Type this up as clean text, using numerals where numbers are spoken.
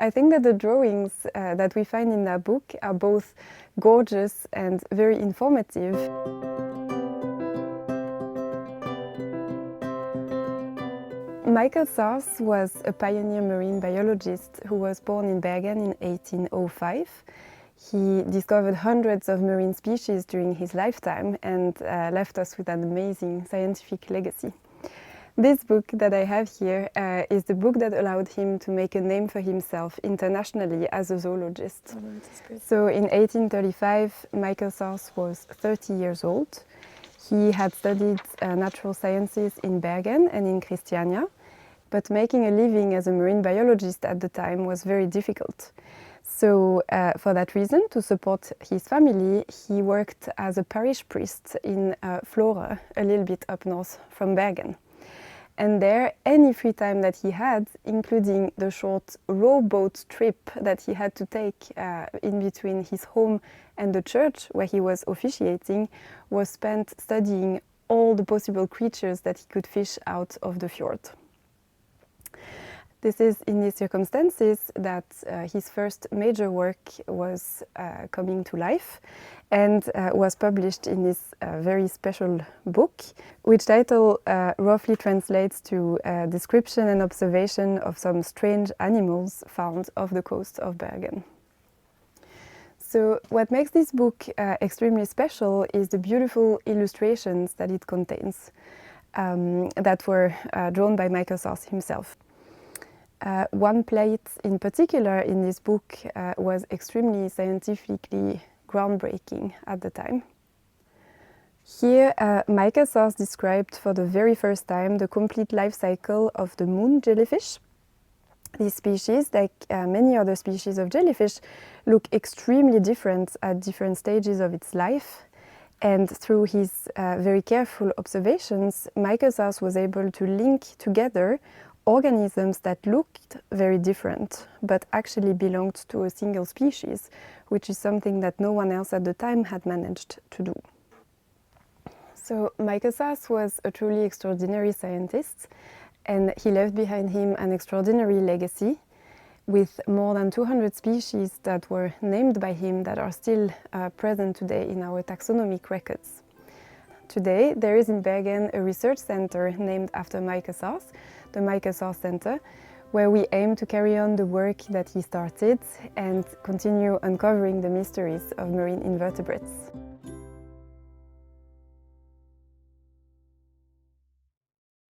I think that the drawings that we find in that book are both gorgeous and very informative. Michael Sars was a pioneer marine biologist who was born in Bergen in 1805. He discovered hundreds of marine species during his lifetime and left us with an amazing scientific legacy. This book that I have here is the book that allowed him to make a name for himself internationally as a zoologist. Oh, that's great. So in 1835, Michael Sars was 30 years old. He had studied natural sciences in Bergen and in Christiania, but making a living as a marine biologist at the time was very difficult. So for that reason, to support his family, he worked as a parish priest in Flora, a little bit up north from Bergen. And there, any free time that he had, including the short rowboat trip that he had to take in between his home and the church where he was officiating, was spent studying all the possible creatures that he could fish out of the fjord. This is in these circumstances that his first major work was coming to life and was published in this very special book, which title roughly translates to Description and Observation of Some Strange Animals Found off the Coast of Bergen. So what makes this book extremely special is the beautiful illustrations that it contains that were drawn by Michael Sars himself. One plate in particular in this book was extremely scientifically groundbreaking at the time. Here, Michael Sars described for the very first time the complete life cycle of the moon jellyfish. These species, like many other species of jellyfish, look extremely different at different stages of its life. And through his very careful observations, Michael Sars was able to link together organisms that looked very different, but actually belonged to a single species, which is something that no one else at the time had managed to do. So Michael Sars was a truly extraordinary scientist, and he left behind him an extraordinary legacy with more than 200 species that were named by him that are still present today in our taxonomic records. Today, there is in Bergen a research center named after Michael Sars, the Michael Sars Center, where we aim to carry on the work that he started and continue uncovering the mysteries of marine invertebrates.